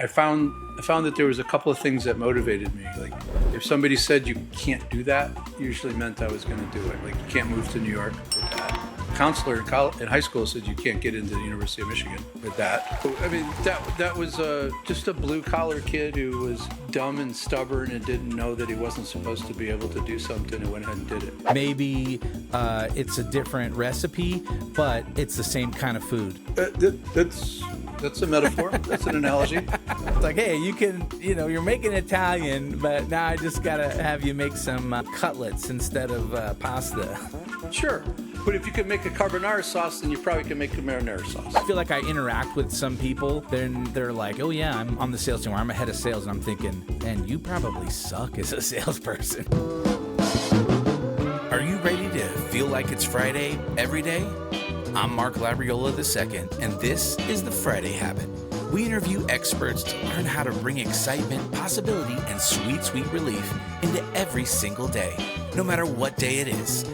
I found that there was a couple of things that motivated me. Like if somebody said you can't do that, usually meant I was going to do it. Like you can't move to New York with that. Counselor in high school said you can't get into the University of Michigan with that. I mean, that was just a blue collar kid who was dumb and stubborn and didn't know that he wasn't supposed to be able to do something and went ahead and did it. Maybe it's a different recipe, but it's the same kind of food. That's a metaphor. That's an analogy. It's like, hey, you're making Italian, but now I just gotta have you make some cutlets instead of pasta. Sure. But if you could make a carbonara sauce, then you probably can make a marinara sauce. I feel like I interact with some people, then they're like, oh yeah, I'm on the sales team, or I'm a head of sales, and I'm thinking, man, you probably suck as a salesperson. Are you ready to feel like it's Friday every day? I'm Mark Labriola II, and this is the Friday Habit. We interview experts to learn how to bring excitement, possibility, and sweet, sweet relief into every single day, no matter what day it is.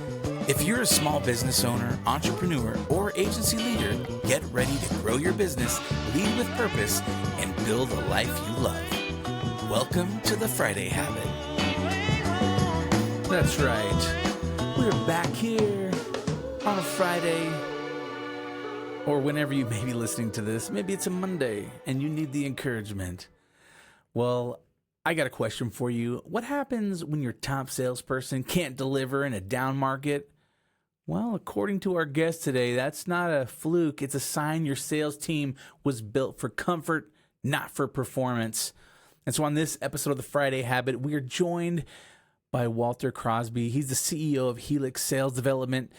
If you're a small business owner, entrepreneur, or agency leader, get ready to grow your business, lead with purpose, and build a life you love. Welcome to the Friday Habit. That's right. We're back here on a Friday, or whenever you may be listening to this. Maybe it's a Monday and you need the encouragement. Well, I got a question for you. What happens when your top salesperson can't deliver in a down market? Well, according to our guest today, that's not a fluke. It's a sign your sales team was built for comfort, not for performance. And so on this episode of the Friday Habit, we are joined by Walter Crosby. He's the CEO of Helix Sales Development,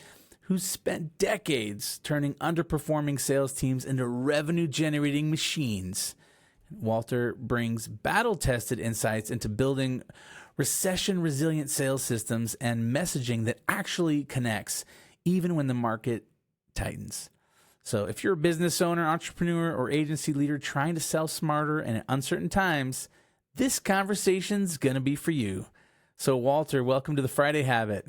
who's spent decades turning underperforming sales teams into revenue-generating machines. Walter brings battle-tested insights into building recession-resilient sales systems and messaging that actually connects, even when the market tightens. So if you're a business owner, entrepreneur, or agency leader trying to sell smarter and at uncertain times, this conversation's going to be for you. So Walter, welcome to the Friday Habit.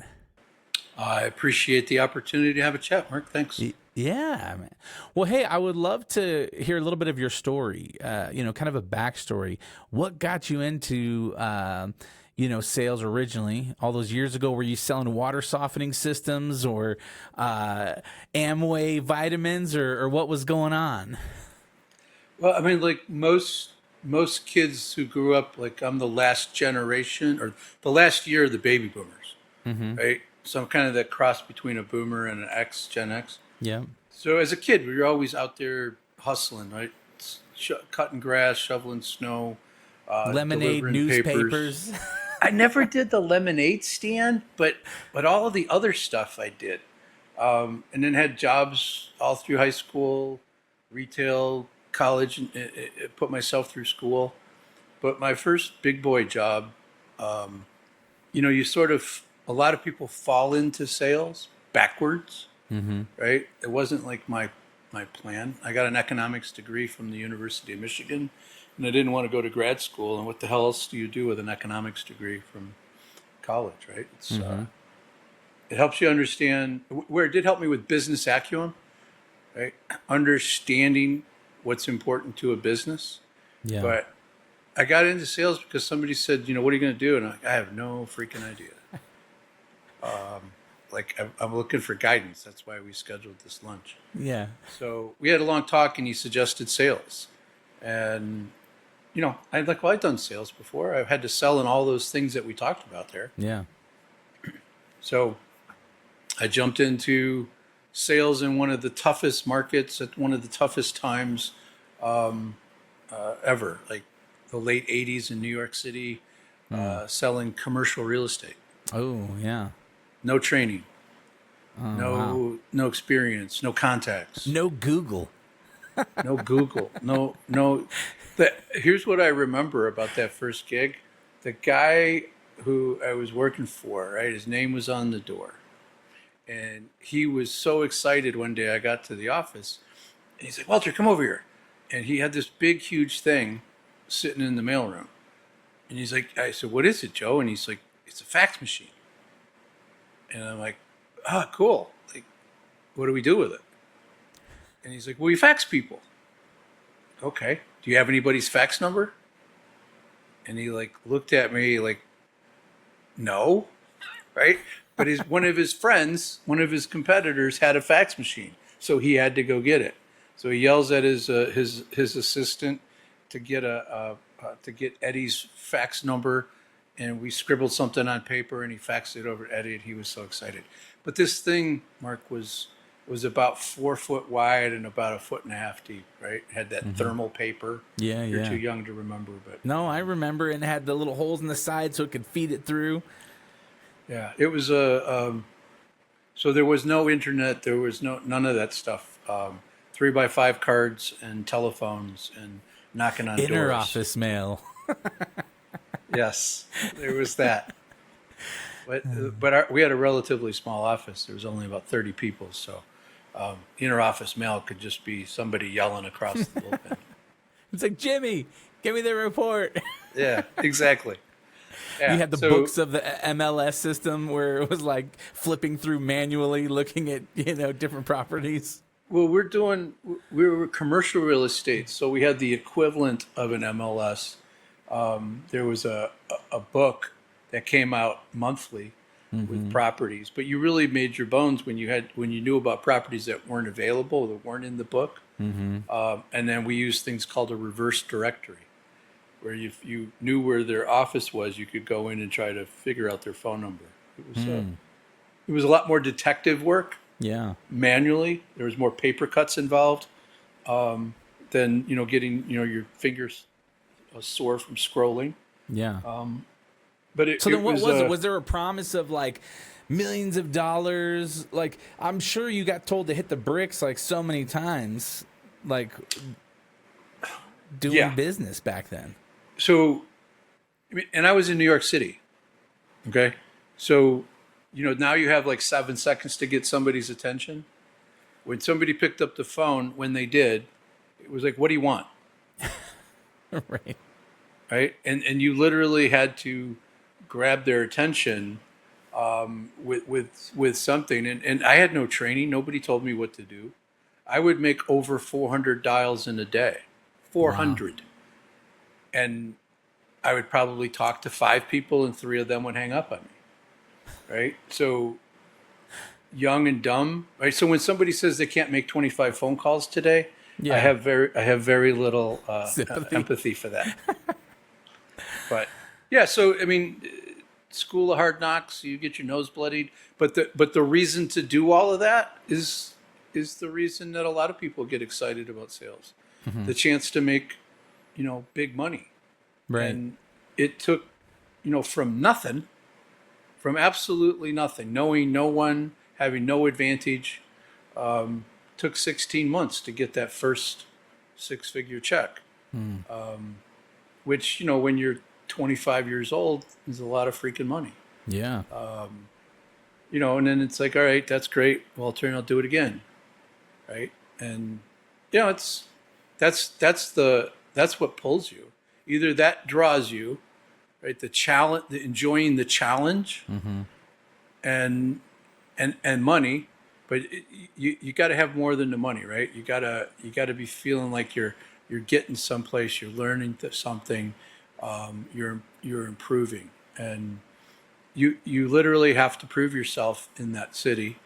I appreciate the opportunity to have a chat, Mark. Thanks. Yeah, man. Well, hey, I would love to hear a little bit of your story, kind of a backstory. What got you into, sales originally all those years ago? Were you selling water softening systems or Amway vitamins or what was going on? Well, I mean, like most kids who grew up, like I'm the last generation or the last year of the baby boomers, right? So I'm kind of that cross between a boomer and an Gen X. Yeah. So as a kid, we were always out there hustling, right? Cutting grass, shoveling snow, lemonade, newspapers. I never did the lemonade stand, but all of the other stuff I did. And then had jobs all through high school, retail, college, and put myself through school. But my first big boy job, you sort of, a lot of people fall into sales backwards, right? It wasn't like my plan. I got an economics degree from the University of Michigan, and I didn't want to go to grad school. And what the hell else do you do with an economics degree from college, right? It's it helps you understand, where it did help me with business acumen, right? Understanding what's important to a business. Yeah. But I got into sales because somebody said, what are you going to do? And I have no freaking idea. I'm looking for guidance. That's why we scheduled this lunch. Yeah. So we had a long talk, and he suggested sales. And, I'd like, well, I've done sales before. I've had to sell in all those things that we talked about there. Yeah. So I jumped into sales in one of the toughest markets at one of the toughest times ever, like the late 80s in New York City, selling commercial real estate. Oh, yeah. No training, wow. No experience, no contacts, no Google, no. Here's what I remember about that first gig. The guy who I was working for, right? His name was on the door, and he was so excited. One day I got to the office, and he's like, "Walter, come over here," and he had this big, huge thing sitting in the mailroom, and he's like, "I said, what is it, Joe?" And he's like, "It's a fax machine." And I'm like, cool. Like, what do we do with it? And he's like, well, we fax people. Okay. do you have anybody's fax number? And he like looked at me like, no, right? But one of his friends, one of his competitors had a fax machine, so he had to go get it. So he yells at his assistant to get to get Eddie's fax number, and we scribbled something on paper, and he faxed it over to Eddie, and he was so excited. But this thing, Mark, was about 4 foot wide and about 1.5 feet deep, right? It had that thermal paper. Yeah, You're yeah. too young to remember, but No, I remember, and it had the little holes in the side so it could feed it through. yeah, it was so there was no internet, there was none of that stuff. 3x5 cards and telephones and knocking on Inner doors. office mail. Yes, there was that. But we had a relatively small office. There was only about 30 people, so inner office mail could just be somebody yelling across the bullpen. It's like, Jimmy, give me the report. Yeah, exactly. Yeah, You had the books of the MLS system where it was like flipping through manually, looking at, different properties. Well, we were commercial real estate, so we had the equivalent of an MLS. There was a book that came out monthly with properties, but you really made your bones when you knew about properties that weren't available, that weren't in the book. And then we used things called a reverse directory, where if you knew where their office was, you could go in and try to figure out their phone number. It was a lot more detective work. Yeah. Manually, there was more paper cuts involved than getting your fingers sore from scrolling. Yeah. But it, So it then what was was it? Was there a promise of like millions of dollars? Like, I'm sure you got told to hit the bricks like so many times, like doing business back then. So, and I was in New York City. Okay. So, now you have like 7 seconds to get somebody's attention. When somebody picked up the phone, when they did, it was like, what do you want? Right. Right. And you literally had to grab their attention with something. And I had no training. Nobody told me what to do. I would make over 400 dials in a day. 400. Wow. And I would probably talk to 5 people and 3 of them would hang up on me. Right? So young and dumb. Right? So when somebody says they can't make 25 phone calls today, I have very little empathy for that. But yeah, so I mean, school of hard knocks, you get your nose bloodied, but the reason to do all of that is the reason that a lot of people get excited about sales. The chance to make, big money. Right. And it took, from nothing, from absolutely nothing, knowing no one, having no advantage, took 16 months to get that first 6-figure check. Which, when you're 25 years old is a lot of freaking money. Yeah. And then it's like, all right, that's great, Walter, and I'll do it again. Right. And, that's what pulls you. Either that draws you, right? The challenge, enjoying the challenge and money, but you got to have more than the money, right? You got to be feeling like you're getting someplace, you're learning something, you're improving, and you literally have to prove yourself in that city.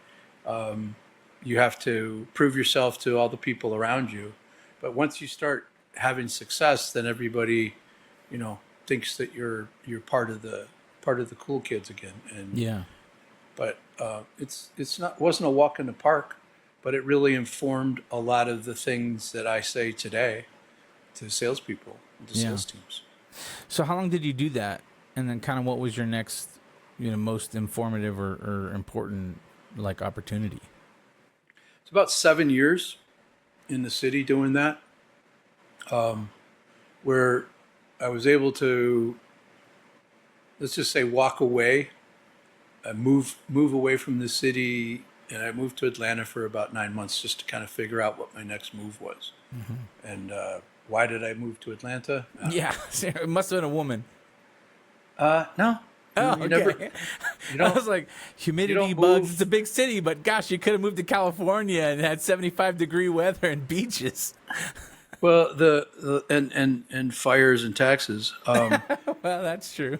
You have to prove yourself to all the people around you. But once you start having success, then everybody, thinks that you're part of the cool kids again. And yeah. But wasn't a walk in the park, but it really informed a lot of the things that I say today to salespeople, to sales teams. So how long did you do that? And then kind of what was your next, most informative or important opportunity? It's about 7 years in the city doing that, where I was able to, let's just say, walk away, move away from the city, and I moved to Atlanta for about 9 months just to kind of figure out what my next move was. And why did I move to Atlanta? It must have been a woman. No. Oh, okay. Never, I was like, humidity bugs, it's a big city, but gosh, you could have moved to California and had 75-degree weather and beaches. Well, and fires and taxes. Well, that's true.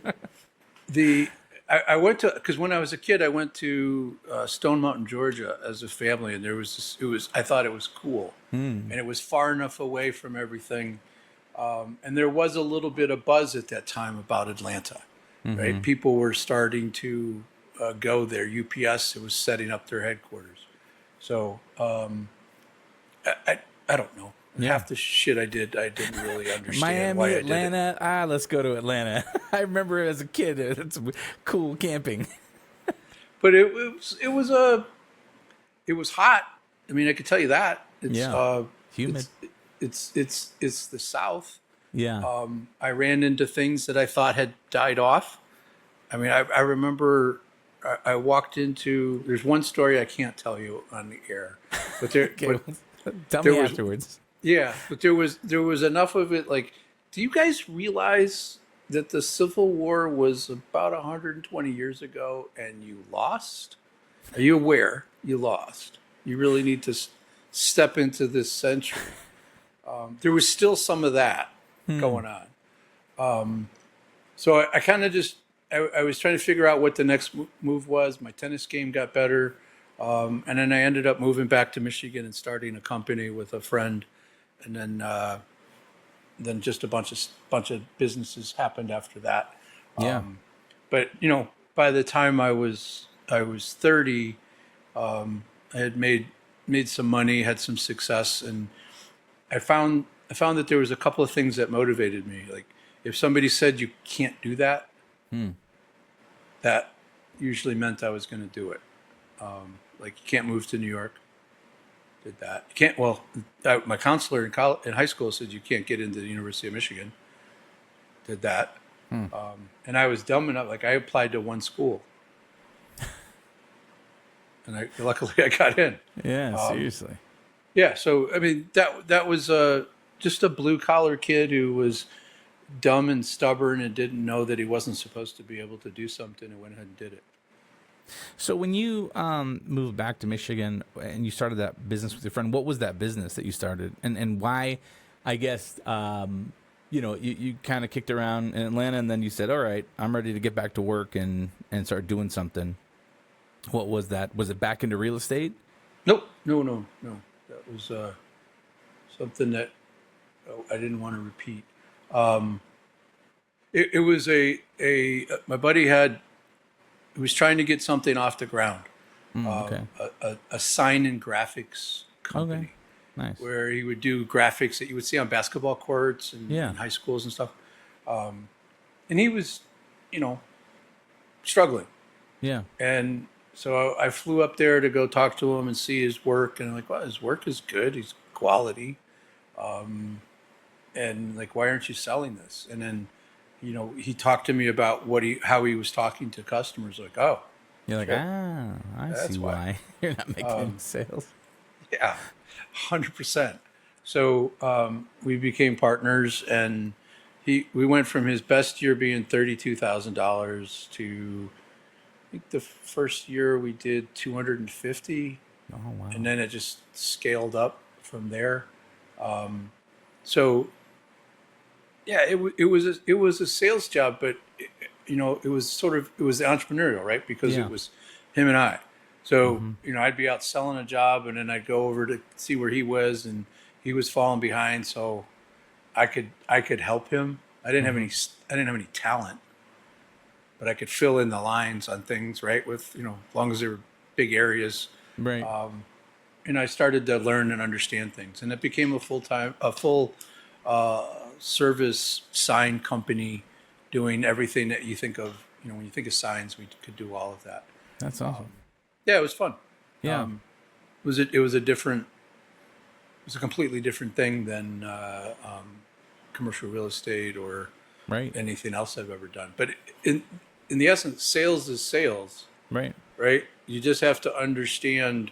The I went to because when I was a kid, I went to Stone Mountain, Georgia, as a family, and there was this, it was I thought it was cool, and it was far enough away from everything, and there was a little bit of buzz at that time about Atlanta, right? People were starting to go there. UPS was setting up their headquarters, so I don't know. Yeah. Half the shit I didn't really understand Miami, why I did it. Atlanta. Let's go to Atlanta. I remember as a kid, it's cool camping. But it was hot. I mean, I could tell you that. It's Yeah. Humid. it's the South. Yeah. I ran into things that I thought had died off. I mean, I remember I walked into. There's one story I can't tell you on the air, but there. Okay. Tell there me was- afterwards. Yeah, but there was enough of it. Like, do you guys realize that the Civil War was about 120 years ago, and you lost? Are you aware you lost? You really need to step into this century. There was still some of that going on. So I kind of just I was trying to figure out what the next move was. My tennis game got better, and then I ended up moving back to Michigan and starting a company with a friend, and then just a bunch of businesses happened after that. Yeah. But by the time I was 30, I had made some money, had some success, and I found that there was a couple of things that motivated me. Like if somebody said you can't do that, that usually meant I was going to do it. Like you can't move to New York. Did that. You can't. Well, my counselor in high school said you can't get into the University of Michigan. Did that. And I was dumb enough. Like I applied to one school, and luckily I got in. Yeah. Seriously. Yeah. So I mean that was just a blue collar kid who was dumb and stubborn and didn't know that he wasn't supposed to be able to do something and went ahead and did it. So when you moved back to Michigan and you started that business with your friend, what was that business that you started, and why? I guess you kind of kicked around in Atlanta, and then you said, "All right, I'm ready to get back to work and start doing something." What was that? Was it back into real estate? Nope. No. That was something that I didn't want to repeat. It was my buddy he was trying to get something off the ground. Okay. A sign and graphics company. Okay. Nice. Where he would do graphics that you would see on basketball courts and in high schools and stuff. And he was, struggling. Yeah. And so I flew up there to go talk to him and see his work. And I'm like, well, his work is good. He's quality. And like, why aren't you selling this? And then, he talked to me about how he was talking to customers. Like, oh, You're like, sure. I That's see why. why you're not making any sales. Yeah, 100%. So we became partners, and we went from his best year being $32,000 to I think the first year we did 250, Oh wow. and then it just scaled up from there. So yeah, it was a sales job, but it was entrepreneurial, right? Because Yeah. it was him and I. So, I'd be out selling a job, and then I'd go over to see where he was, and he was falling behind. So I could help him. I didn't have any talent, but I could fill in the lines on things, right? With, as long as they were big areas. Right. And I started to learn and understand things, and it became a full service sign company doing everything that you think of. When you think of signs, we could do all of that. That's awesome. Yeah, it was fun. Yeah. It was a completely different thing than commercial real estate or Right. anything else I've ever done. But in the essence, sales is sales, Right. right? You just have to understand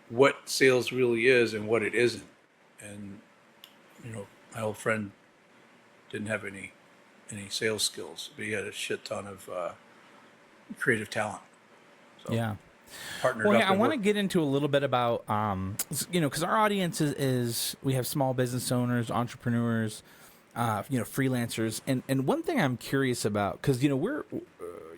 what sales really is and what it isn't. And my old friend didn't have any sales skills, but he had a shit ton of creative talent. So, Yeah. partnered Well, up yeah, I and want to worked. get into a little bit about, because our audience is we have small business owners, entrepreneurs, freelancers, and one thing I'm curious about, because we're,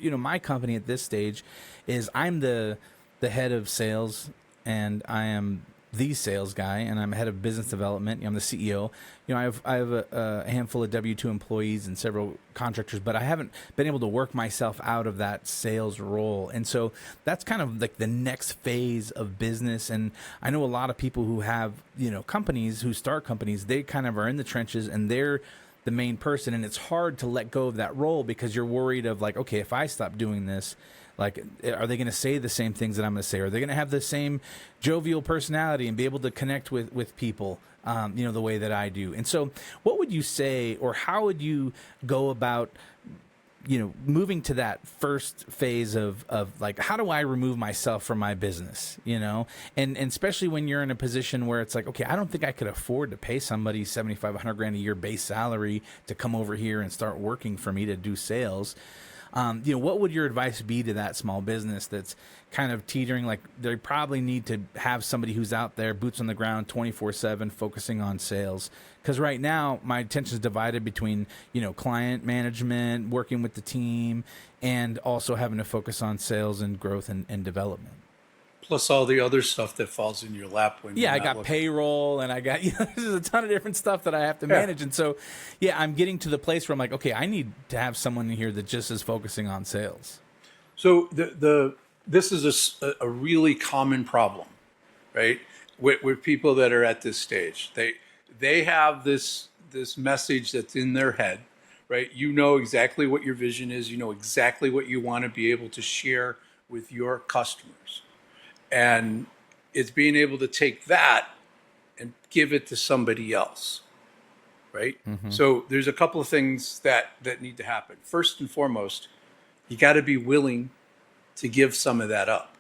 my company at this stage is I'm the head of sales, and I am the sales guy, and I'm head of business development. I'm the CEO. I have a handful of W-2 employees and several contractors, but I haven't been able to work myself out of that sales role. And so that's kind of like the next phase of business. And I know a lot of people who have, companies, who start companies, they kind of are in the trenches and they're the main person. And it's hard to let go of that role because you're worried of like, okay, if I stop doing this, like, are they going to say the same things that I'm going to say? Are they going to have the same jovial personality and be able to connect with people, the way that I do? And so what would you say, or how would you go about, moving to that first phase of like, how do I remove myself from my business, and especially when you're in a position where it's like, okay, I don't think I could afford to pay somebody 7,500 grand a year base salary to come over here and start working for me to do sales. What would your advice be to that small business that's kind of teetering? Like, they probably need to have somebody who's out there, boots on the ground, 24/7, focusing on sales. Because right now, my attention is divided between, client management, working with the team, and also having to focus on sales and growth and development. Plus all the other stuff that falls in your lap when you're Yeah, I not got looking. payroll, and I got there's a ton of different stuff that I have to Yeah. manage, and so I'm getting to the place where I'm like, okay, I need to have someone in here that just is focusing on sales. So this is a really common problem, right? With people that are at this stage, they have this message that's in their head, right? You know exactly what your vision is. You know exactly what you want to be able to share with your customers, and it's being able to take that and give it to somebody else, right? So there's a couple of things that need to happen. First and foremost, you got to be willing to give some of that up.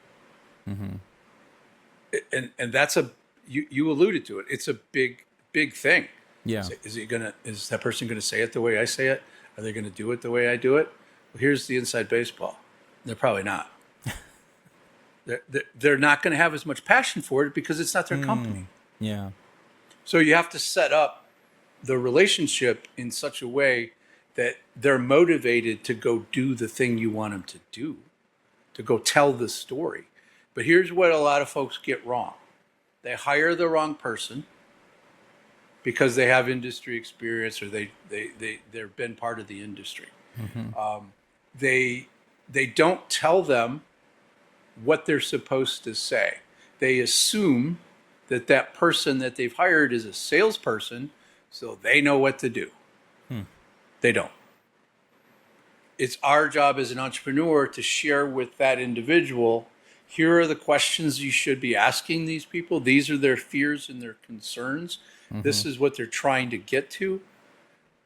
And that's you alluded to it. It's a big thing. Yeah. Is that person gonna say it the way I say it? Are they gonna do it the way I do it? Well, here's the inside baseball. They're probably not. They're not going to have as much passion for it because it's not their company. Yeah. So you have to set up the relationship in such a way that they're motivated to go do the thing you want them to do, to go tell the story. But here's what a lot of folks get wrong. They hire the wrong person because they have industry experience, or they've been part of the industry. They don't tell them what they're supposed to say. They assume that person that they've hired is a salesperson, so they know what to do. They don't. It's our job as an entrepreneur to share with that individual, here are the questions you should be asking these people. These are their fears and their concerns. This is what they're trying to get to,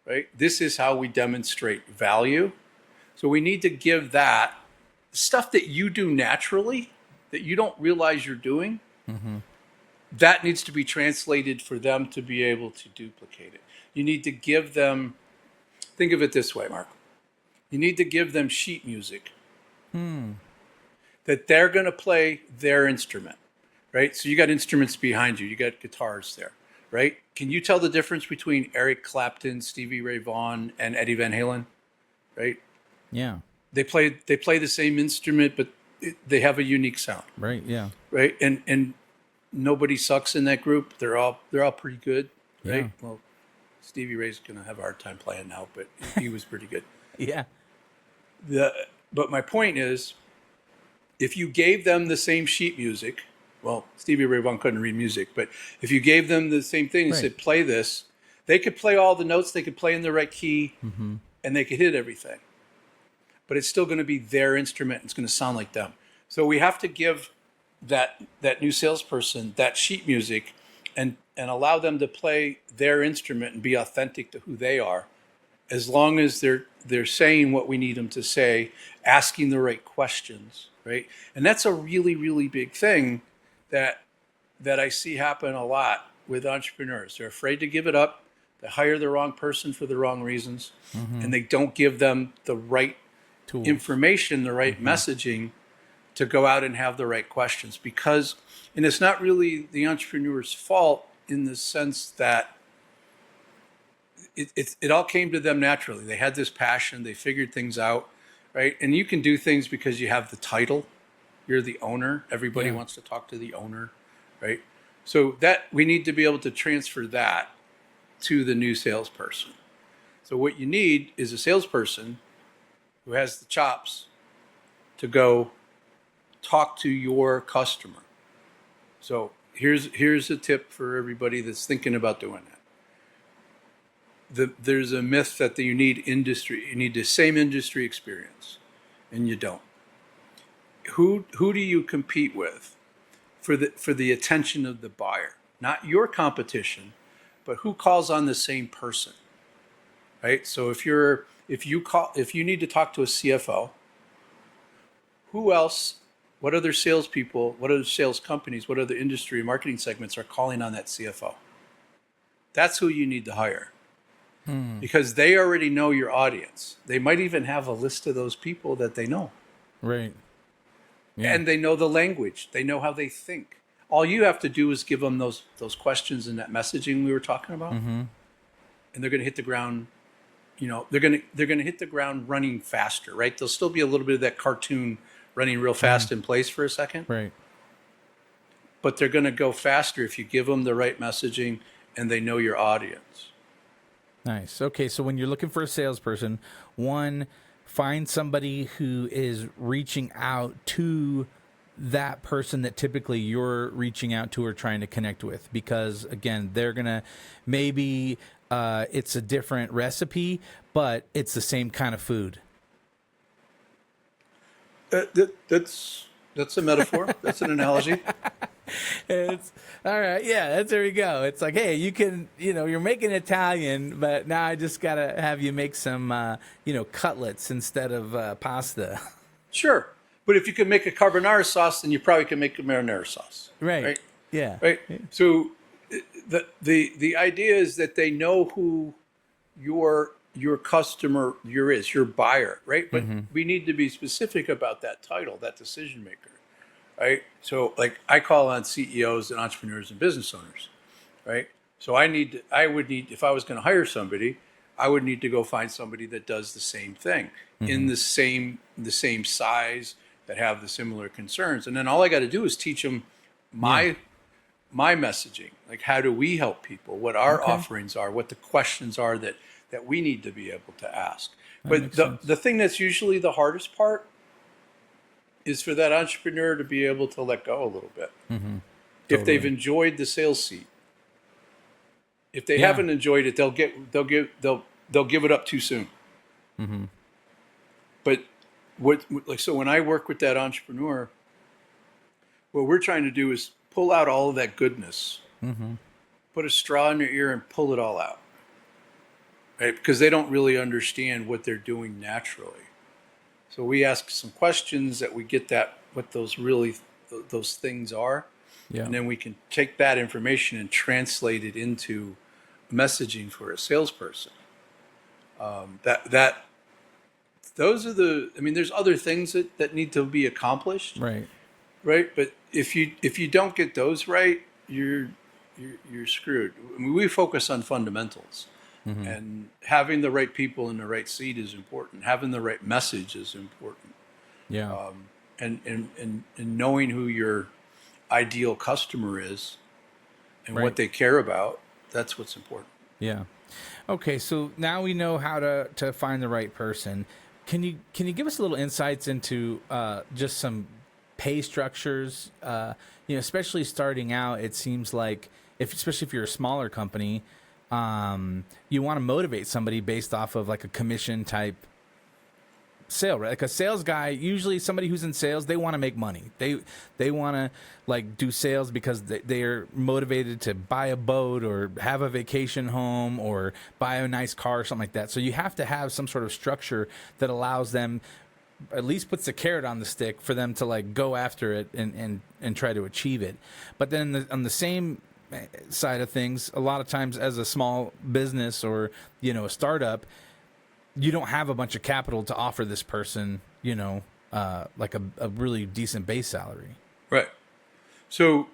right? This is how we demonstrate value. So we need to give that stuff that you do naturally, that you don't realize you're doing, that needs to be translated for them to be able to duplicate it. You need to give them, think of it this way, Mark. You need to give them sheet music that they're going to play their instrument, right? So you got instruments behind you. You got guitars there, right? Can you tell the difference between Eric Clapton, Stevie Ray Vaughan, and Eddie Van Halen, right? Yeah. They play the same instrument, but they have a unique sound, Right. Yeah. right? And nobody sucks in that group. They're all pretty good, right? Yeah. Well, Stevie Ray's going to have a hard time playing now, but he was pretty good. Yeah. But my point is, if you gave them the same sheet music, well, Stevie Ray Vaughan couldn't read music, but if you gave them the same thing and said, play this, they could play all the notes, they could play in the right key, and they could hit everything. But it's still going to be their instrument. It's going to sound like them. So we have to give that new salesperson that sheet music and allow them to play their instrument and be authentic to who they are, as long as they're saying what we need them to say, asking the right questions, right? And that's a really, really big thing that I see happen a lot with entrepreneurs. They're afraid to give it up. They hire the wrong person for the wrong reasons, and they don't give them the right tools, information, the right messaging to go out and have the right questions, because, and it's not really the entrepreneur's fault in the sense that it all came to them naturally. They had this passion, they figured things out, right? And you can do things because you have the title, you're the owner. Everybody wants to talk to the owner, right? So that we need to be able to transfer that to the new salesperson. So what you need is a salesperson who has the chops to go talk to your customer. So here's a tip for everybody that's thinking about doing that. There's a myth that you need the same industry experience, and you don't. Who do you compete with for the attention of the buyer? Not your competition, but who calls on the same person, right? So if you need to talk to a CFO, who else? What other salespeople? What other sales companies? What other industry and marketing segments are calling on that CFO? That's who you need to hire. Because they already know your audience. They might even have a list of those people that they know. Right. Yeah. And they know the language. They know how they think. All you have to do is give them those questions and that messaging we were talking about. And they're going to hit the ground, they're going to hit the ground running faster, right? There'll still be a little bit of that cartoon running real fast in place for a second. Right. But they're going to go faster if you give them the right messaging and they know your audience. Nice. Okay, so when you're looking for a salesperson, one, find somebody who is reaching out to that person that typically you're reaching out to or trying to connect with, because again, they're gonna maybe it's a different recipe, but it's the same kind of food. That's a metaphor. That's an analogy. It's all right. Yeah, there we go. It's like, hey, you can, you're making Italian, but now I just got to have you make some, cutlets instead of pasta. Sure. But if you can make a carbonara sauce, then you probably can make a marinara sauce. Right. Yeah. Right. So the idea is that they know who your customer your buyer, right? But we need to be specific about that title, that decision maker. Right. So like I call on CEOs and entrepreneurs and business owners. Right. So if I was going to hire somebody, I would need to go find somebody that does the same thing in the same size, that have the similar concerns. And then all I got to do is teach them my messaging. Like, how do we help people? What our offerings are, what the questions are that we need to be able to ask. But the thing that's usually the hardest part is for that entrepreneur to be able to let go a little bit. If they've enjoyed the sales seat. If they haven't enjoyed it, they'll give it up too soon. But so when I work with that entrepreneur, what we're trying to do is pull out all of that goodness, put a straw in their ear and pull it all out, right? Because they don't really understand what they're doing naturally. So we ask some questions that we get what those things are. Yeah. And then we can take that information and translate it into messaging for a salesperson. Those are there's other things that need to be accomplished. Right. Right. But if you don't get those right, you're screwed. I mean, we focus on fundamentals. And having the right people in the right seat is important. Having the right message is important. Yeah. And knowing who your ideal customer is and what they care about, that's what's important. Yeah. Okay, so now we know how to find the right person. Can you give us a little insights into just some pay structures? Especially starting out, it seems like especially if you're a smaller company, you want to motivate somebody based off of like a commission type sale, right? Like a sales guy, usually somebody who's in sales, they want to make money. They want to like do sales because they're motivated to buy a boat or have a vacation home or buy a nice car or something like that. So you have to have some sort of structure that allows them, at least puts the carrot on the stick for them to like go after it and try to achieve it. But then on the same side of things, a lot of times as a small business or a startup, you don't have a bunch of capital to offer this person like a really decent base salary. Right. So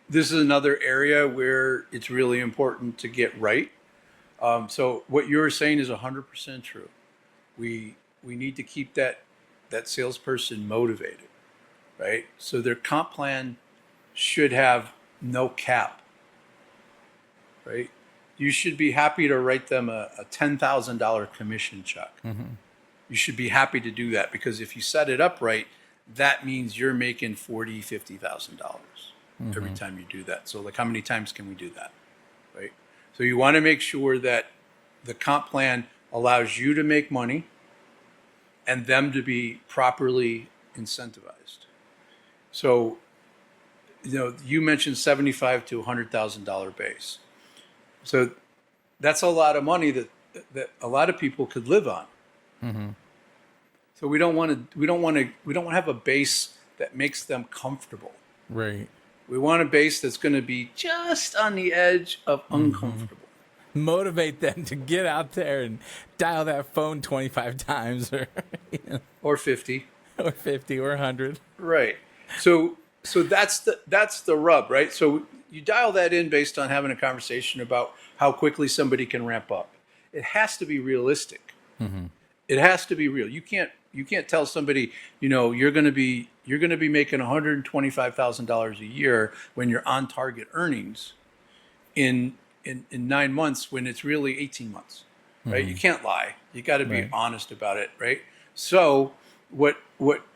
this is another area where it's really important to get right. So what you're saying is 100% true. We need to keep that salesperson motivated, right? So their comp plan should have no cap, right? You should be happy to write them a $10,000 commission check. You should be happy to do that because if you set it up right, that means you're making $40,000, $50,000 every time you do that. So like how many times can we do that, right? So you want to make sure that the comp plan allows you to make money and them to be properly incentivized. So, you mentioned $75,000 to $100,000 base. So that's a lot of money that a lot of people could live on. So we don't want to have a base that makes them comfortable. Right. We want a base that's going to be just on the edge of uncomfortable. Motivate them to get out there and dial that phone 25 times Or 50. or 50 or 100. Right. So that's the rub, right? So you dial that in based on having a conversation about how quickly somebody can ramp up. It has to be realistic. It has to be real. You can't tell somebody, you're going to be making $125,000 a year when you're on target earnings in 9 months when it's really 18 months, right? You can't lie. You got to be honest about it, right? So what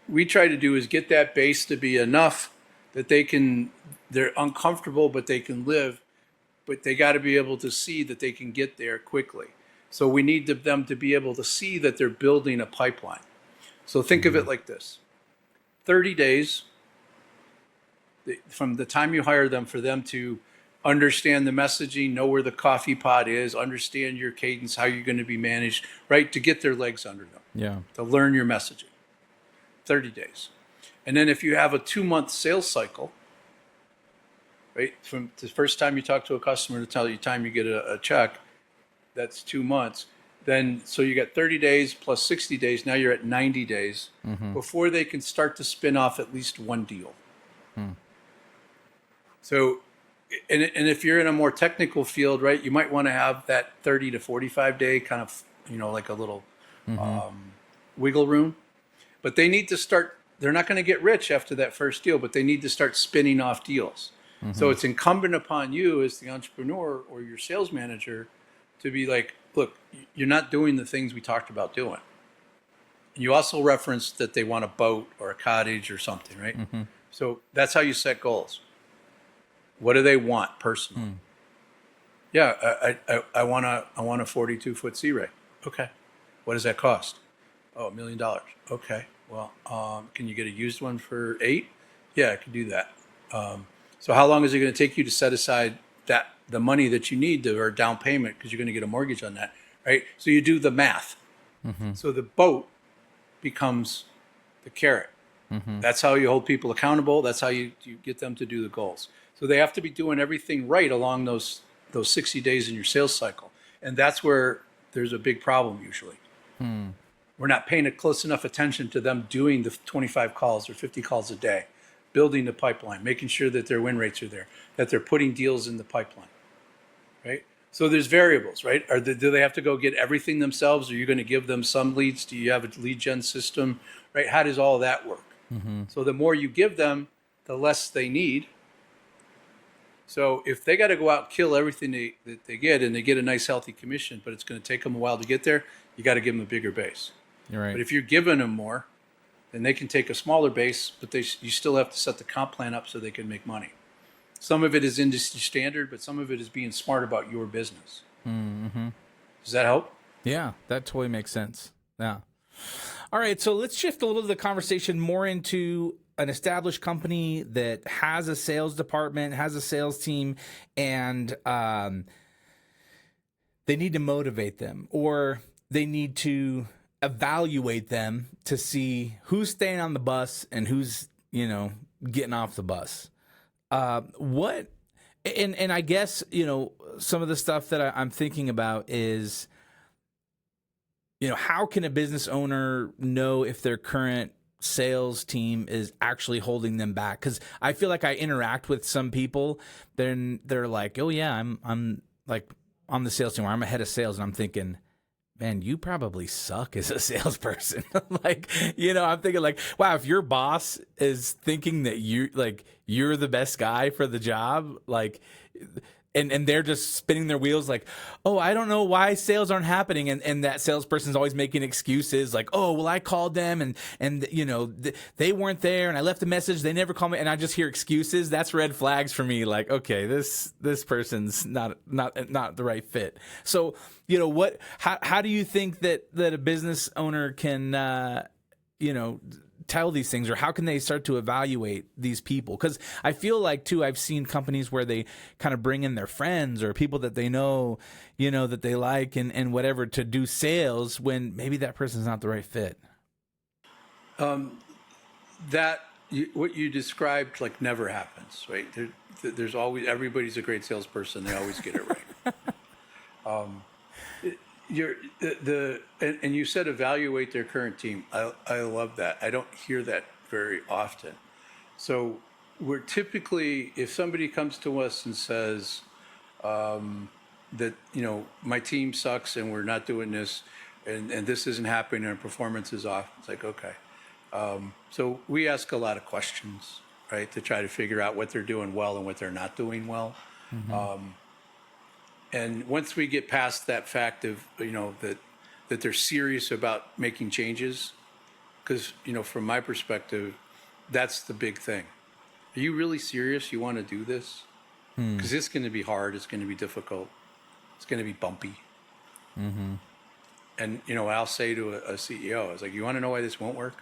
we try to do is get that base to be enough that they're uncomfortable, but they can live, but they got to be able to see that they can get there quickly. So we need them to be able to see that they're building a pipeline. So think of it like this: 30 days from the time you hire them for them to understand the messaging, know where the coffee pot is, understand your cadence, how you're going to be managed, right? To get their legs under them. Yeah. To learn your messaging. 30 days. And then if you have a 2-month sales cycle, right? From the first time you talk to a customer to the time you get a check, that's 2 months. Then, so you got 30 days plus 60 days. Now you're at 90 days before they can start to spin off at least one deal. So, and if you're in a more technical field, right, you might want to have that 30 to 45 day kind of, like a little wiggle room. But they need to start, they're not going to get rich after that first deal, but they need to start spinning off deals. So it's incumbent upon you as the entrepreneur or your sales manager to be like, look, you're not doing the things we talked about doing. You also referenced that they want a boat or a cottage or something, right? So that's how you set goals. What do they want personally? Yeah, I want a 42-foot Sea Ray. Okay. What does that cost? Oh, $1 million. Okay. Well, can you get a used one for $8 million? Yeah, I can do that. So how long is it going to take you to set aside the money that you need or down payment, because you're going to get a mortgage on that, right? So you do the math. So the boat becomes the carrot. That's how you hold people accountable. That's how you get them to do the goals. So they have to be doing everything right along those 60 days in your sales cycle. And that's where there's a big problem usually. We're not paying close enough attention to them doing the 25 calls or 50 calls a day, building the pipeline, making sure that their win rates are there, that they're putting deals in the pipeline, right? So there's variables, right? Do they have to go get everything themselves? Are you going to give them some leads? Do you have a lead gen system, right? How does all that work? So the more you give them, the less they need. So if they got to go out and kill everything that they get, and they get a nice healthy commission, but it's going to take them a while to get there, you got to give them a bigger base. You're right. But if you're giving them more, then they can take a smaller base, but you still have to set the comp plan up so they can make money. Some of it is industry standard, but some of it is being smart about your business. Does that help? Yeah, that totally makes sense. Yeah. All right, so let's shift a little of the conversation more into an established company that has a sales department, has a sales team, and they need to motivate them, or they need to evaluate them to see who's staying on the bus and who's, getting off the bus. And I guess, some of the stuff that I'm thinking about is how can a business owner know if their current sales team is actually holding them back? Because I feel like I interact with some people, then they're like, oh yeah, I'm like on the sales team, or I'm a head of sales, and I'm thinking, man, you probably suck as a salesperson. Like, I'm thinking like, wow, if your boss is thinking that you're the best guy for the job, like, and they're just spinning their wheels like, oh, I don't know why sales aren't happening. And that salesperson's always making excuses like, oh, well, I called them and they weren't there and I left a message. They never called me. And I just hear excuses. That's red flags for me. Like, okay, this person's not the right fit. So, how do you think that a business owner can, tell these things, or how can they start to evaluate these people? Because I feel like too, I've seen companies where they kind of bring in their friends or people that they know, that they like and whatever to do sales when maybe that person's not the right fit. What you described like never happens, right? There's always, everybody's a great salesperson. They always get it right. And you said evaluate their current team. I love that. I don't hear that very often. So we're typically, if somebody comes to us and says that my team sucks and we're not doing this, and this isn't happening and performance is off, it's like, okay. So we ask a lot of questions, right, to try to figure out what they're doing well and what they're not doing well. Mm-hmm. And once we get past that fact of, that they're serious about making changes, because, from my perspective, that's the big thing. Are you really serious? You want to do this? Because it's going to be hard. It's going to be difficult. It's going to be bumpy. Mm-hmm. And, I'll say to a CEO, I was like, you want to know why this won't work?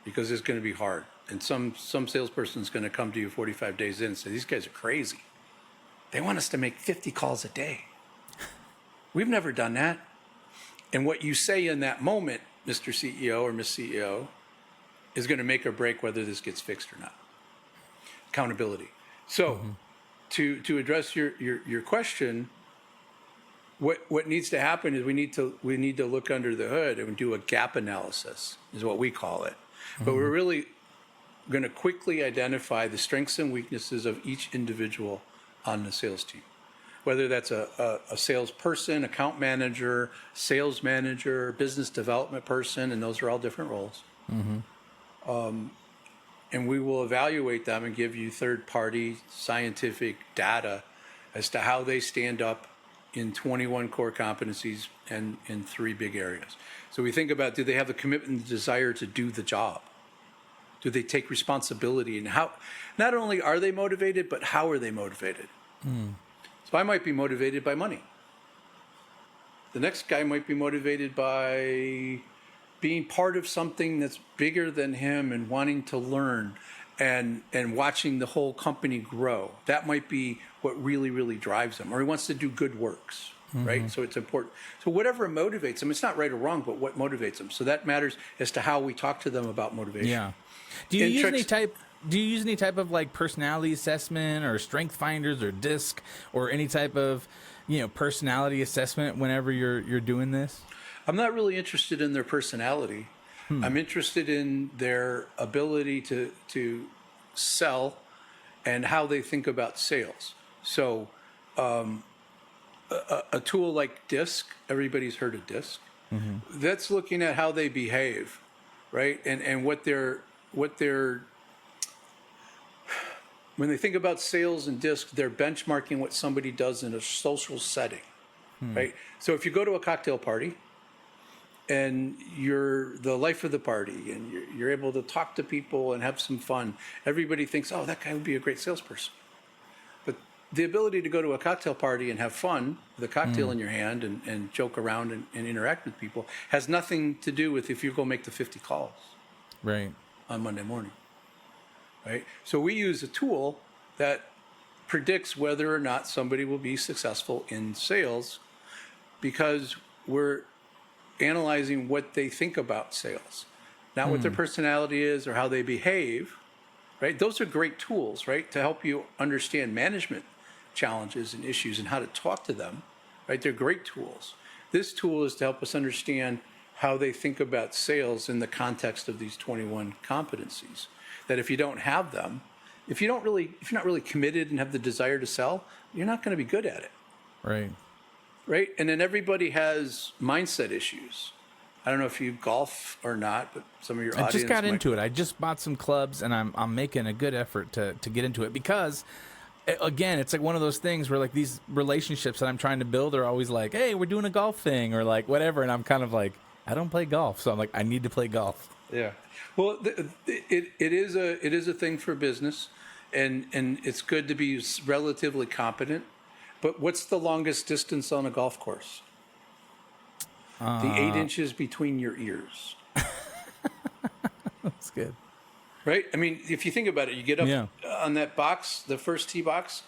Because it's going to be hard. And some salesperson's going to come to you 45 days in and say, these guys are crazy. They want us to make 50 calls a day. We've never done that. And what you say in that moment, Mr. CEO or Miss CEO, is going to make or break whether this gets fixed or not. Accountability. So to address your question, what needs to happen is we need to look under the hood and do a gap analysis, is what we call it. But we're really going to quickly identify the strengths and weaknesses of each individual on the sales team, whether that's a salesperson, account manager, sales manager, business development person, and those are all different roles. Mm-hmm. And we will evaluate them and give you third-party scientific data as to how they stand up in 21 core competencies and in 3 big areas. So we think about, do they have the commitment and the desire to do the job? Do they take responsibility? And how, not only are they motivated, but how are they motivated? So I might be motivated by money. The next guy might be motivated by being part of something that's bigger than him and wanting to learn and watching the whole company grow. That might be what really, really drives him. Or he wants to do good works, right? So it's important. So whatever motivates him, it's not right or wrong, but what motivates them. So that matters as to how we talk to them about motivation. Yeah. Do you use any type of like personality assessment or strength finders or DISC or any type of, personality assessment whenever you're doing this? I'm not really interested in their personality. I'm interested in their ability to sell and how they think about sales. So a tool like DISC, everybody's heard of DISC. That's looking at how they behave, right? And what they're when they think about sales and DISC, they're benchmarking what somebody does in a social setting, right? So if you go to a cocktail party and you're the life of the party and you're able to talk to people and have some fun, everybody thinks, oh, that guy would be a great salesperson. But the ability to go to a cocktail party and have fun with a cocktail in your hand and joke around and interact with people has nothing to do with if you go make the 50 calls on Monday morning. Right? So we use a tool that predicts whether or not somebody will be successful in sales because we're analyzing what they think about sales, not what their personality is or how they behave, right? Those are great tools, right, to help you understand management challenges and issues and how to talk to them, right? They're great tools. This tool is to help us understand how they think about sales in the context of these 21 competencies. That if you don't have them, if you're not really committed and have the desire to sell, you're not going to be good at it. Right. Right? And then everybody has mindset issues. I don't know if you golf or not, but some of your audience I just got might. into it. I just bought some clubs, and I'm making a good effort to get into it because, again, it's like one of those things where like these relationships that I'm trying to build are always like, hey, we're doing a golf thing or like whatever, and I'm kind of like, I don't play golf, so I'm like, I need to play golf. Yeah. Well, it is a thing for business, and it's good to be relatively competent. But what's the longest distance on a golf course? The 8 inches between your ears. That's good. Right? I mean, if you think about it, you get up on that box, the first tee box,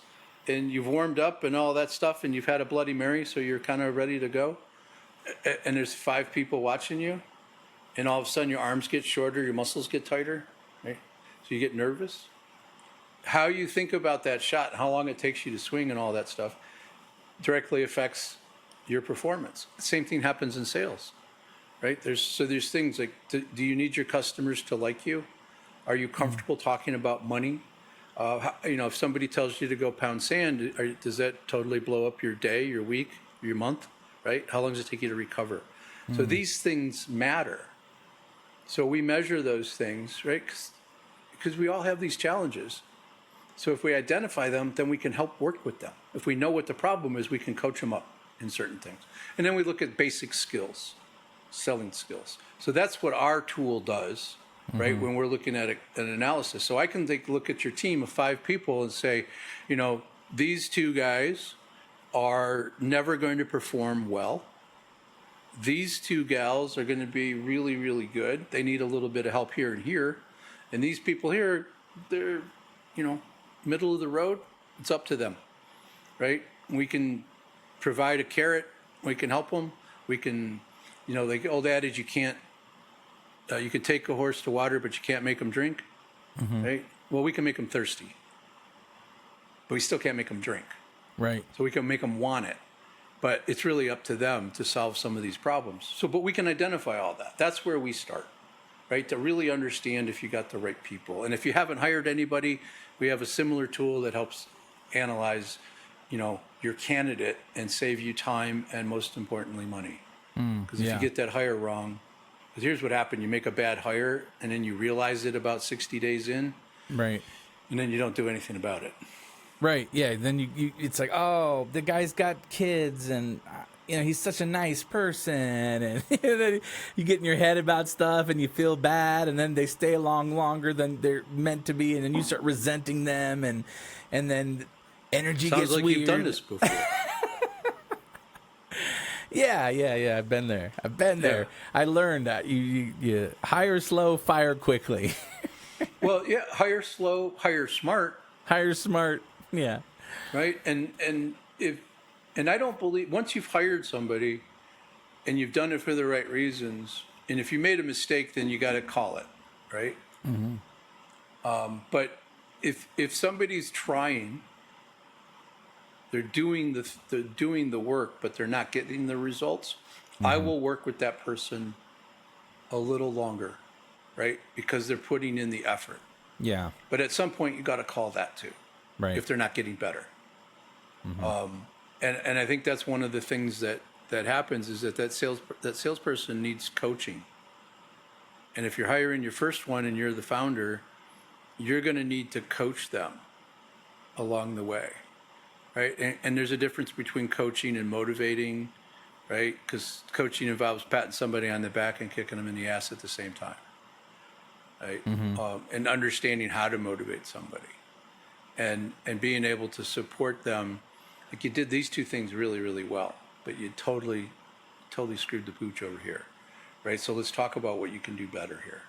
and you've warmed up and all that stuff, and you've had a Bloody Mary, so you're kind of ready to go. And there's 5 people watching you, and all of a sudden your arms get shorter, your muscles get tighter, right? So you get nervous. How you think about that shot, how long it takes you to swing and all that stuff directly affects your performance. The same thing happens in sales, right? There's things like, do you need your customers to like you? Are you comfortable talking about money? If somebody tells you to go pound sand, does that totally blow up your day, your week, your month, right? How long does it take you to recover? So these things matter. So we measure those things, right? Because we all have these challenges. So if we identify them, then we can help work with them. If we know what the problem is, we can coach them up in certain things. And then we look at basic skills, selling skills. So that's what our tool does, right, when we're looking at an analysis. So I can look at your team of 5 people and say, these 2 guys are never going to perform well. These 2 gals are going to be really, really good. They need a little bit of help here and here. And these people here, they're, middle of the road. It's up to them, right? We can provide a carrot. We can help them. We can, the old adage, you can take a horse to water, but you can't make them drink, right? Well, we can make them thirsty, but we still can't make them drink. Right. So we can make them want it, but it's really up to them to solve some of these problems. But we can identify all that. That's where we start, right? To really understand if you got the right people. And if you haven't hired anybody, we have a similar tool that helps analyze, your candidate and save you time and, most importantly, money. Because if you get that hire wrong, because here's what happened: you make a bad hire, and then you realize it about 60 days in, right? And then you don't do anything about it. Right. Yeah. Then you it's like, oh, the guy's got kids, and he's such a nice person, and then you get in your head about stuff, and you feel bad, and then they stay along longer than they're meant to be, and then you start resenting them, and then energy Sounds gets like weird. You've done this before. Yeah. I've been there. I learned that you hire slow, fire quickly. Well, yeah, hire slow, hire smart. Hire smart. Yeah. Right. And I don't believe, once you've hired somebody and you've done it for the right reasons, and if you made a mistake, then you got to call it, right? But if somebody's trying, they're doing the work, but they're not getting the results, I will work with that person a little longer, right? Because they're putting in the effort. Yeah. But at some point, you got to call that too, right? If they're not getting better. And I think that's one of the things that happens is that salesperson needs coaching. And if you're hiring your first one and you're the founder, you're going to need to coach them along the way, right? And there's a difference between coaching and motivating, right? Because coaching involves patting somebody on the back and kicking them in the ass at the same time, right? And understanding how to motivate somebody, and being able to support them. Like, you did these 2 things really, really well, but you totally screwed the pooch over here, right? So let's talk about what you can do better here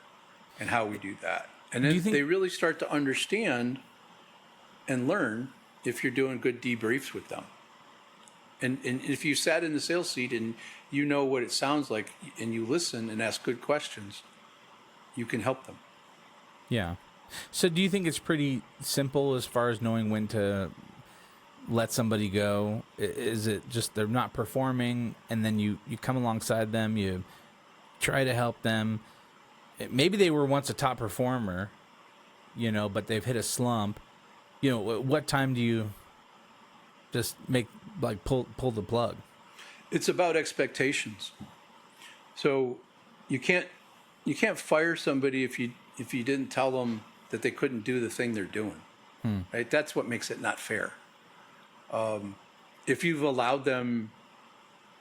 and how we do that. And then they really start to understand and learn if you're doing good debriefs with them. And if you sat in the sales seat and you know what it sounds like and you listen and ask good questions, you can help them. Yeah. So do you think it's pretty simple as far as knowing when to let somebody go? Is it just they're not performing, and then you come alongside them, you try to help them? Maybe they were once a top performer, but they've hit a slump. What time do you just pull the plug? It's about expectations. So you can't fire somebody if you didn't tell them that they couldn't do the thing they're doing. Right? That's what makes it not fair. If you've allowed them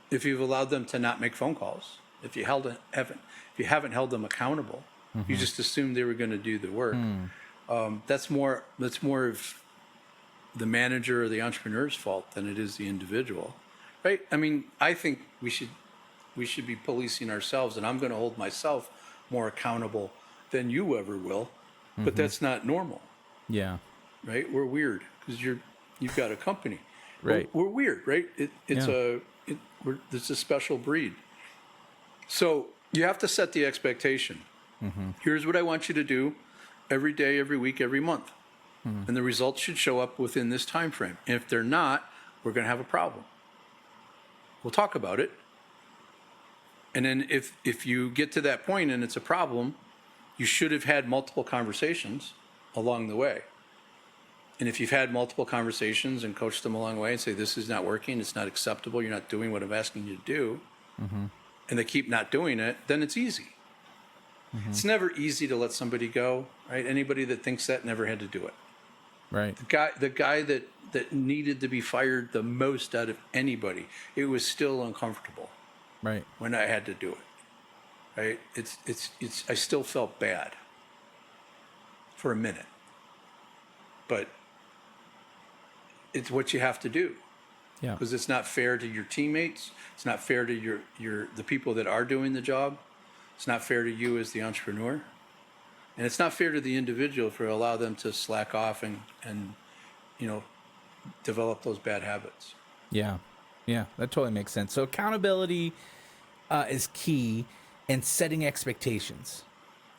to not make phone calls, if you haven't held them accountable, you just assumed they were going to do the work. That's more of the manager or the entrepreneur's fault than it is the individual, right? I mean, I think we should be policing ourselves, and I'm going to hold myself more accountable than you ever will, but that's not normal. Yeah. Right? We're weird because you've got a company. Right. We're weird, right? It's a special breed. So you have to set the expectation. Here's what I want you to do every day, every week, every month. And the results should show up within this time frame. And if they're not, we're going to have a problem. We'll talk about it. And then if you get to that point and it's a problem, you should have had multiple conversations along the way. And if you've had multiple conversations and coached them along the way and say, this is not working, it's not acceptable, you're not doing what I'm asking you to do, and they keep not doing it, then it's easy. It's never easy to let somebody go, right? Anybody that thinks that never had to do it. Right. The guy that needed to be fired the most out of anybody, it was still uncomfortable. Right. When I had to do it. Right? It's I still felt bad for a minute. But it's what you have to do. Yeah. Because it's not fair to your teammates, it's not fair to the people that are doing the job. It's not fair to you as the entrepreneur. And it's not fair to the individual for allow them to slack off and develop those bad habits. Yeah. Yeah, that totally makes sense. So accountability is key, and setting expectations.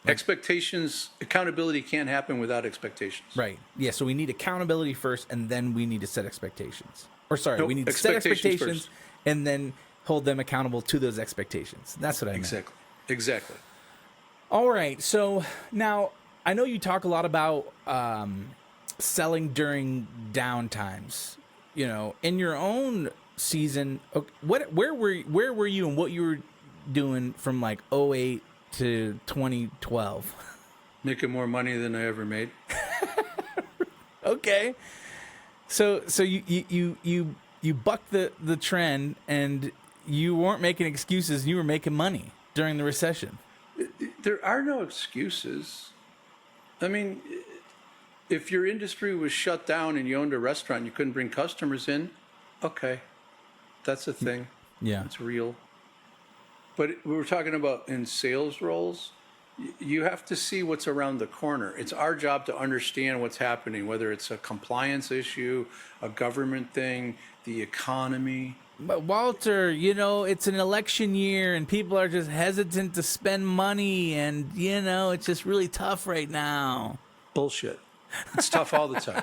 Accountability can't happen without expectations. Right. Yeah, so we need accountability first, and then we need to set expectations. Or sorry, No, we need to set expectations first. and then hold them accountable to those expectations. That's what I meant. Exactly. All right. So now I know you talk a lot about selling during downtimes. In your own season, where were you and what you were doing from like 2008 to 2012? Making more money than I ever made. Okay. So you bucked the trend, and you weren't making excuses. You were making money during the recession. There are no excuses. I mean, if your industry was shut down and you owned a restaurant and you couldn't bring customers in, okay, that's a thing. Yeah. It's real. But we were talking about in sales roles, you have to see what's around the corner. It's our job to understand what's happening, whether it's a compliance issue, a government thing, the economy. But Walter, it's an election year and people are just hesitant to spend money, and it's just really tough right now. Bullshit. It's tough all the time.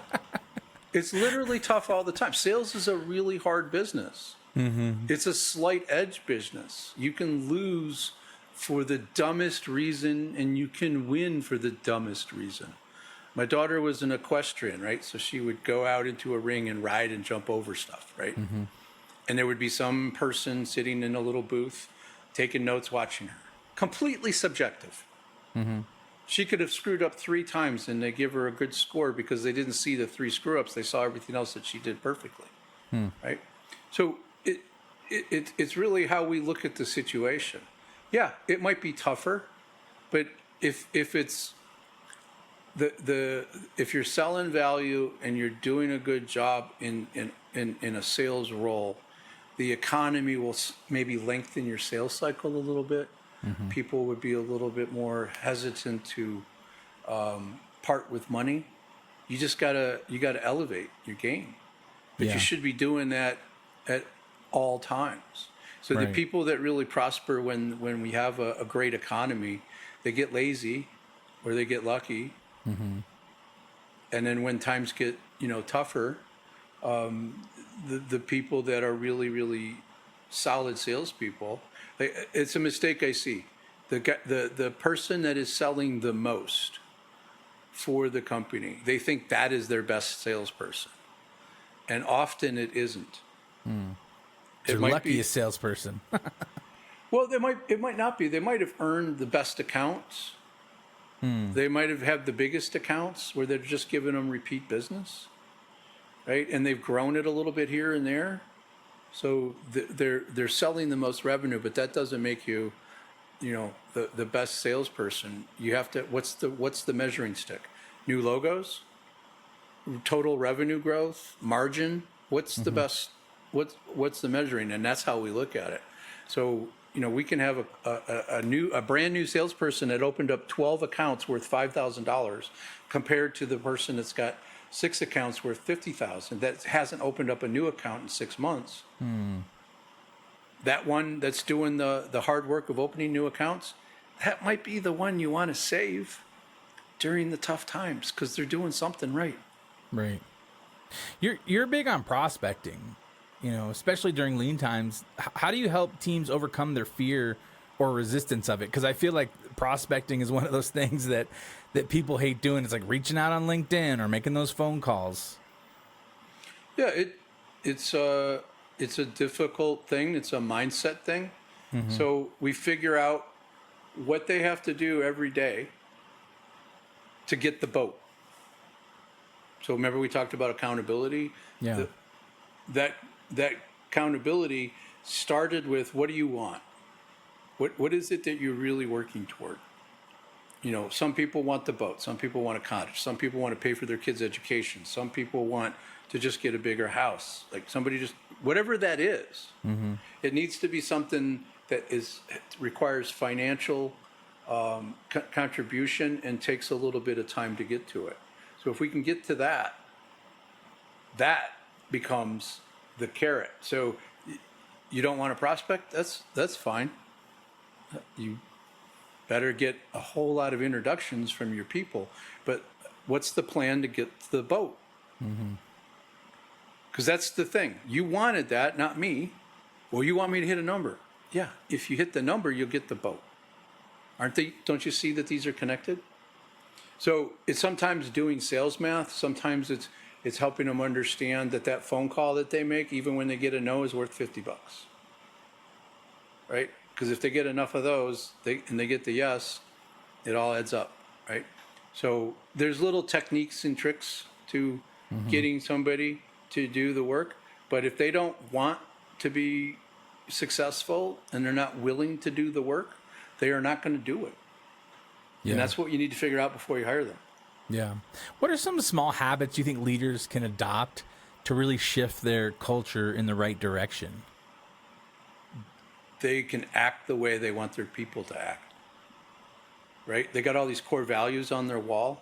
It's literally tough all the time. Sales is a really hard business. It's a slight edge business. You can lose for the dumbest reason and you can win for the dumbest reason. My daughter was an equestrian, right? So she would go out into a ring and ride and jump over stuff, right? And there would be some person sitting in a little booth taking notes, watching her. Completely subjective. She could have screwed up 3 times and they give her a good score because they didn't see the 3 screw-ups. They saw everything else that she did perfectly, right? So it's really how we look at the situation. Yeah, it might be tougher, but if it's if you're selling value and you're doing a good job in a sales role, the economy will maybe lengthen your sales cycle a little bit. People would be a little bit more hesitant to part with money. You gotta elevate your game, but you should be doing that at all times. So the people that really prosper when we have a great economy, they get lazy or they get lucky. And then when times get tougher, The people that are really, really solid salespeople, it's a mistake I see. The person that is selling the most for the company, they think that is their best salesperson, and often it isn't. It's It your might be luckiest salesperson. well. It might not be. They might have earned the best accounts. They might have had the biggest accounts where they're just giving them repeat business, right? And they've grown it a little bit here and there. So they're selling the most revenue, but that doesn't make you, the best salesperson. You have to. What's the measuring stick? New logos, total revenue growth, margin. What's the best? What's the measuring? And that's how we look at it. So we can have a brand new salesperson that opened up 12 accounts worth $5,000, compared to the person that's got 6 accounts worth $50,000 that hasn't opened up a new account in 6 months. That one that's doing the hard work of opening new accounts, that might be the one you want to save during the tough times, because they're doing something right. Right. You're big on prospecting, especially during lean times. How do you help teams overcome their fear or resistance of it? Because I feel like prospecting is one of those things that people hate doing. It's like reaching out on LinkedIn or making those phone calls. Yeah, it's a difficult thing. It's a mindset thing. So we figure out what they have to do every day to get the boat. So remember we talked about accountability? Yeah. That accountability started with, what do you want? What is it that you're really working toward? Some people want the boat. Some people want a cottage. Some people want to pay for their kids' education. Some people want to just get a bigger house. Like somebody just, whatever that is, it needs to be something that requires financial contribution and takes a little bit of time to get to it. So if we can get to that becomes the carrot. So you don't want to prospect? That's fine. You better get a whole lot of introductions from your people. But what's the plan to get to the boat? Because that's the thing. You wanted that, not me. Well, you want me to hit a number. Yeah, if you hit the number, you'll get the boat. Aren't they? Don't you see that these are connected? So it's sometimes doing sales math. Sometimes it's helping them understand that phone call that they make, even when they get a no, is worth $50, right? Because if they get enough of those, and they get the yes, it all adds up, right? So there's little techniques and tricks to getting somebody to do the work. But if they don't want to be successful and they're not willing to do the work, they are not going to do it. Yeah. And that's what you need to figure out before you hire them. Yeah. What are some small habits you think leaders can adopt to really shift their culture in the right direction? They can act the way they want their people to act, right? They got all these core values on their wall,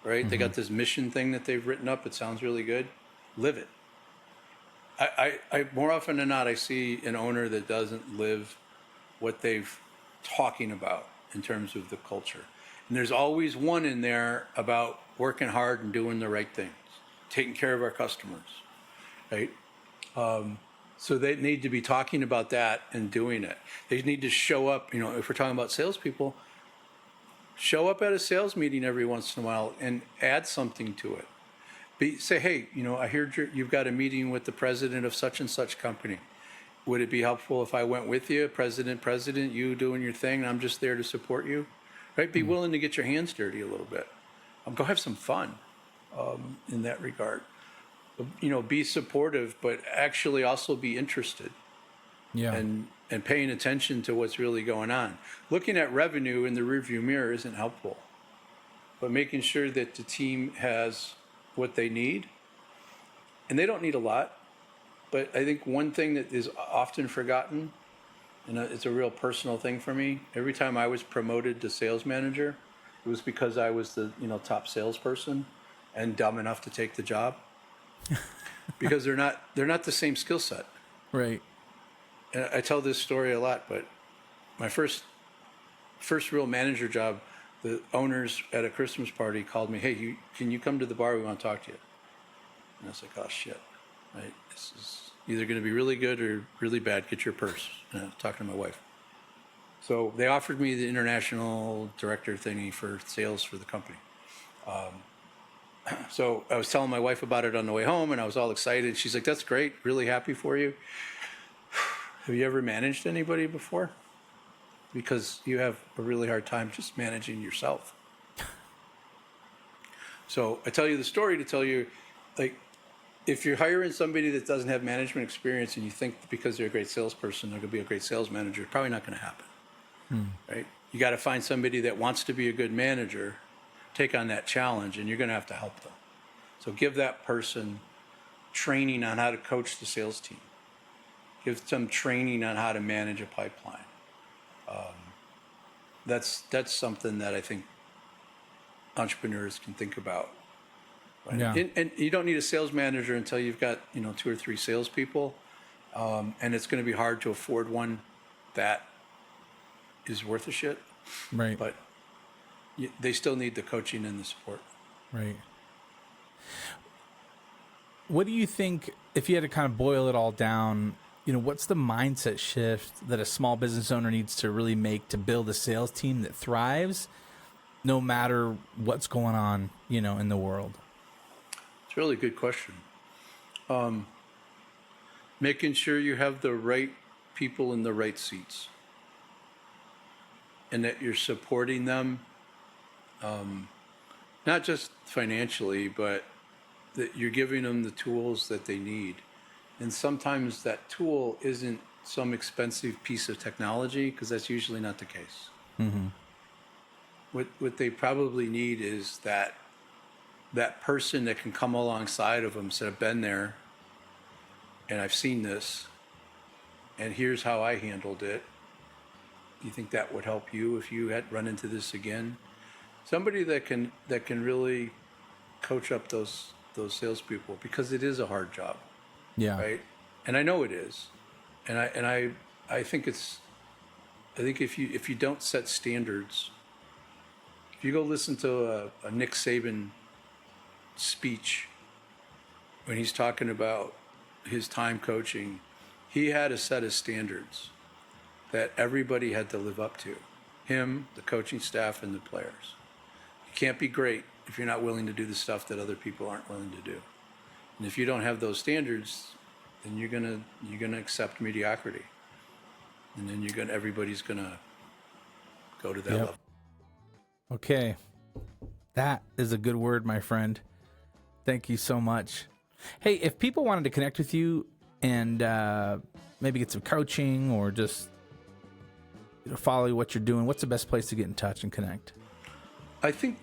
right? They got this mission thing that they've written up. It sounds really good. Live it. I more often than not, I see an owner that doesn't live what they've talking about in terms of the culture. And there's always one in there about working hard and doing the right things, taking care of our customers, right? So they need to be talking about that and doing it. They need to show up, if we're talking about salespeople, show up at a sales meeting every once in a while and add something to it. Say, hey, I heard you've got a meeting with the president of such and such company. Would it be helpful if I went with you, president, you doing your thing, and I'm just there to support you? Right? Be willing to get your hands dirty a little bit. Go have some fun in that regard. Be supportive, but actually also be interested. Yeah. And paying attention to what's really going on. Looking at revenue in the rearview mirror isn't helpful, but making sure that the team has what they need, and they don't need a lot. But I think one thing that is often forgotten, and it's a real personal thing for me, every time I was promoted to sales manager, it was because I was the top salesperson and dumb enough to take the job. Because they're not the same skill set. Right. And I tell this story a lot, but my first real manager job, the owners at a Christmas party called me, hey, can you come to the bar? We want to talk to you. And I was like, oh shit, right? This is either going to be really good or really bad. Get your purse. And I was talking to my wife. So they offered me the international director thingy for sales for the company. So I was telling my wife about it on the way home, and I was all excited. She's like, that's great. Really happy for you. Have you ever managed anybody before? Because you have a really hard time just managing yourself. So I tell you the story to tell you, like, if you're hiring somebody that doesn't have management experience and you think because they're a great salesperson, they're going to be a great sales manager, it's probably not going to happen. Right? You got to find somebody that wants to be a good manager, take on that challenge, and you're going to have to help them. So give that person training on how to coach the sales team. Give them training on how to manage a pipeline. That's something that I think entrepreneurs can think about. Right? Yeah. And you don't need a sales manager until you've got 2 or 3 salespeople, and it's going to be hard to afford one that is worth a shit. Right. But they still need the coaching and the support. Right. What do you think, if you had to kind of boil it all down, what's the mindset shift that a small business owner needs to really make to build a sales team that thrives no matter what's going on, in the world? It's a really good question. Making sure you have the right people in the right seats and that you're supporting them, not just financially, but that you're giving them the tools that they need. And sometimes that tool isn't some expensive piece of technology, because that's usually not the case. Mm-hmm. What they probably need is that person that can come alongside of them, say, I've been there, and I've seen this, and here's how I handled it. Do you think that would help you if you had run into this again? Somebody that can really coach up those salespeople, because it is a hard job. Yeah. Right. And I know it is. And I think if you don't set standards, if you go listen to a Nick Saban speech when he's talking about his time coaching, he had a set of standards that everybody had to live up to. Him, the coaching staff, and the players. You can't be great if you're not willing to do the stuff that other people aren't willing to do. And if you don't have those standards, then you're gonna accept mediocrity, and then everybody's gonna go to that level. Okay, that is a good word, my friend. Thank you so much. Hey, if people wanted to connect with you and maybe get some coaching or just follow what you're doing, what's the best place to get in touch and connect? I think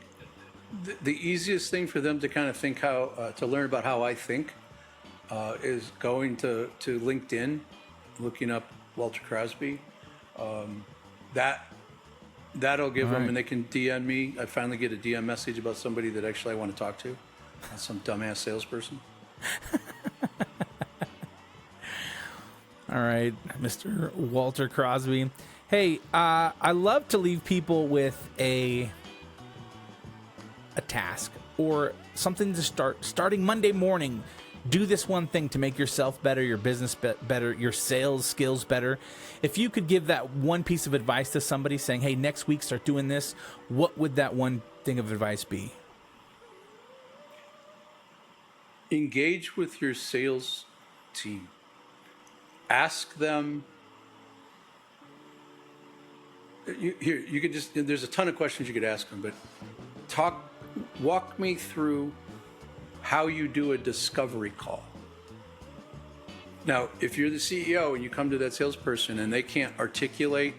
the easiest thing for them to kind of think how to learn about how I think is going to LinkedIn, looking up Walter Crosby. That'll give them, and they can DM me. I finally get a DM message about somebody that actually I want to talk to, not some dumbass salesperson. All right, Mr. Walter Crosby. Hey, I love to leave people with a task or something to starting Monday morning. Do this one thing to make yourself better, your business better, your sales skills better. If you could give that one piece of advice to somebody saying, hey, next week start doing this, what would that one thing of advice be? Engage with your sales team. Ask them. You could just, there's a ton of questions you could ask them, but walk me through how you do a discovery call. Now, if you're the CEO and you come to that salesperson and they can't articulate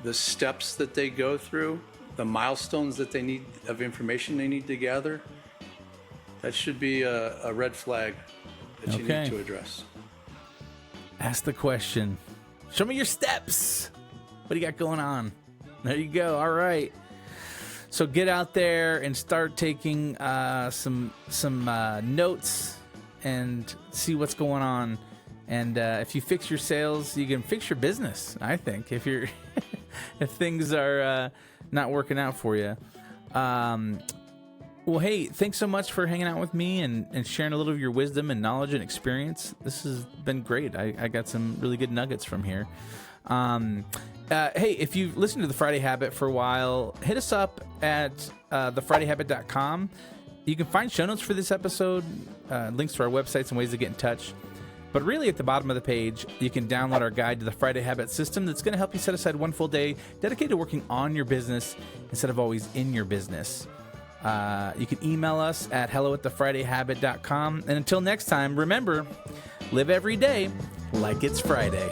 the steps that they go through, the milestones that they need of information they need to gather, that should be a red flag that you need to address. Ask the question. Show me your steps. What do you got going on? There you go. All right. So get out there and start taking some notes and see what's going on. And if you fix your sales, you can fix your business. I think if you're if things are not working out for you. Well, hey, thanks so much for hanging out with me and sharing a little of your wisdom and knowledge and experience. This has been great. I got some really good nuggets from here. Hey, if you've listened to The Friday Habit for a while, hit us up at thefridayhabit.com. You can find show notes for this episode, links to our websites and ways to get in touch. But really, at the bottom of the page, you can download our guide to the Friday Habit system that's going to help you set aside one full day dedicated to working on your business instead of always in your business. You can email us at hello@thefridayhabit.com. And until next time, remember, live every day like it's Friday.